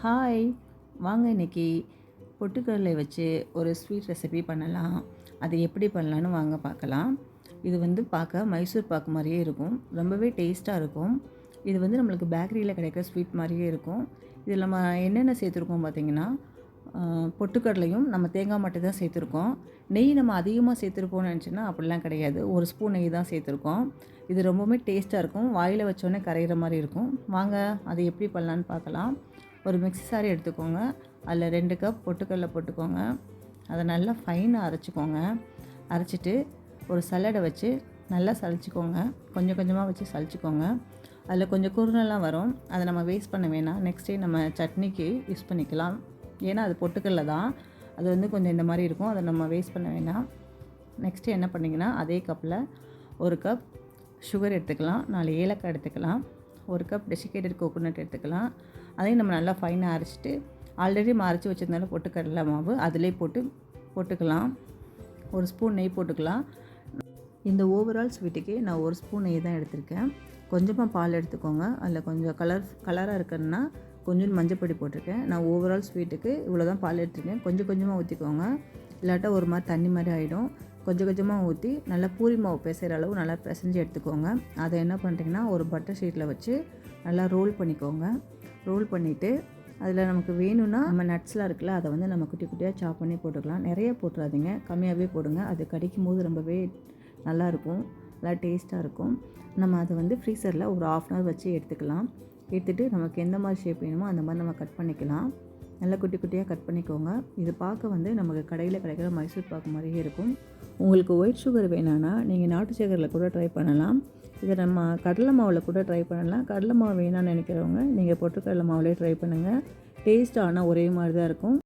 Hi! வாங்க இன்னைக்கு பொட்டுக்கடலை வச்சு ஒரு ஸ்வீட் ரெசிபி பண்ணலாம். அது எப்படி பண்ணலான்னு வாங்க பார்க்கலாம். இது வந்து பார்க்க மைசூர் பாக்கு மாரியே இருக்கும். ரொம்பவே டேஸ்ட்டாக இருக்கும். இது வந்து நம்மளுக்கு பேக்கரியில் கிடைக்கிற ஸ்வீட் மாரியே இருக்கும். இதில் நம்ம என்னென்ன சேர்த்துருக்கோம் பார்த்தீங்கன்னா, பொட்டுக்கடலையும் நம்ம தேங்காய் மட்டும் தான் சேர்த்துருக்கோம். நெய் நம்ம அதிகமாக சேர்த்துருப்போம்னு நினச்சோன்னா அப்படிலாம் கிடையாது. ஒரு ஸ்பூன் நெய் தான் சேர்த்துருக்கோம். இது ரொம்பவுமே டேஸ்ட்டாக இருக்கும். வாயில் வச்சோடனே கரையிற மாரி இருக்கும். வாங்க அது எப்படி பண்ணலான்னு பார்க்கலாம். ஒரு மிக்ஸி சாரி எடுத்துக்கோங்க. அதில் 2 கப் பொட்டுக்கடலை போட்டுக்கோங்க. அதை நல்லா ஃபைனாக அரைச்சிக்கோங்க. அரைச்சிட்டு ஒரு சல்லடை வச்சு நல்லா சலிச்சுக்கோங்க. கொஞ்சம் கொஞ்சமாக வச்சு சலிச்சுக்கோங்க. அதில் கொஞ்சம் குருணெல்லாம் வரும். அதை நம்ம வேஸ்ட் பண்ண வேணாம். நெக்ஸ்ட் டே நம்ம சட்னிக்கு யூஸ் பண்ணிக்கலாம். ஏன்னா அது பொட்டுக்கடலை தான். அது வந்து கொஞ்சம் இந்த மாதிரி இருக்கும். அதை நம்ம வேஸ்ட் பண்ண வேணாம். நெக்ஸ்ட்டு என்ன பண்ணிங்கன்னா, அதே கப்பில் 1 கப் சுகர் எடுத்துக்கலாம். 4 ஏலக்காய் எடுத்துக்கலாம். 1 கப் டெசிகேட்டட் கோகோனட் எடுத்துக்கலாம். அதையும் நம்ம நல்லா ஃபைனாக அரைச்சிட்டு, ஆல்ரெடி நம்ம அரைச்சி வச்சிருந்தாலும் பொட்டுக்கடலை மாவு அதிலே போட்டுக்கலாம். 1 ஸ்பூன் நெய் போட்டுக்கலாம். இந்த ஓவரால் ஸ்வீட்டுக்கு நான் 1 ஸ்பூன் நெய் தான் எடுத்திருக்கேன். கொஞ்சமாக பால் எடுத்துக்கோங்க. அதில் கொஞ்சம் கலராக இருக்குன்னா கொஞ்சம் மஞ்சப்பொடி போட்டிருக்கேன். நான் ஓவரால் ஸ்வீட்டுக்கு இவ்வளோ தான் பால் எடுத்துருக்கேன். கொஞ்சம் கொஞ்சமாக ஊற்றிக்கோங்க. இல்லாட்டா ஒரு மாதிரி தண்ணி மாதிரி ஆகிடும். கொஞ்சம் கொஞ்சமாக ஊற்றி நல்லா பூரி மாவு பிசைகிற அளவு நல்லா பிசைஞ்சு எடுத்துக்கோங்க. அதை என்ன பண்ணுறீங்கன்னா, ஒரு பட்டர் ஷீட்டில் வச்சு நல்லா ரோல் பண்ணிக்கோங்க. ரோல் பண்ணிவிட்டு அதில் நமக்கு வேணும்னா நம்ம நட்ஸ்லாம் இருக்குல்ல, அதை வந்து நம்ம குட்டி குட்டியாக சாப் பண்ணி போட்டுக்கலாம். நிறைய போட்டுறாதீங்க, கம்மியாகவே போடுங்க. அது கடிக்கும் போது ரொம்பவே நல்லாயிருக்கும், நல்லா டேஸ்ட்டாக இருக்கும். நம்ம அதை வந்து ஃப்ரீசரில் ஒரு 1/2 அன் ஹவர் வச்சு எடுத்துக்கலாம். எடுத்துகிட்டு நமக்கு எந்த மாதிரி ஷேப் வேணுமோ அந்த மாதிரி நம்ம கட் பண்ணிக்கலாம். நல்லா குட்டி குட்டியாக கட் பண்ணிக்கோங்க. இது பார்க்க வந்து நமக்கு கடையில் கிடைக்கிற மைசூர் பாக்கு மாதிரியே இருக்கும். உங்களுக்கு ஒயிட் சுகர் வேணான்னா நீங்கள் நாட்டு சக்கரையில் கூட ட்ரை பண்ணலாம். இதை நம்ம கடலை மாவில் கூட ட்ரை பண்ணலாம். கடலை மாவு வேணான்னு நினைக்கிறவங்க நீங்கள் பொட்டுக்கடலை மாவுலேயே ட்ரை பண்ணுங்கள். டேஸ்ட் ஆனால் ஒரே மாதிரி தான் இருக்கும்.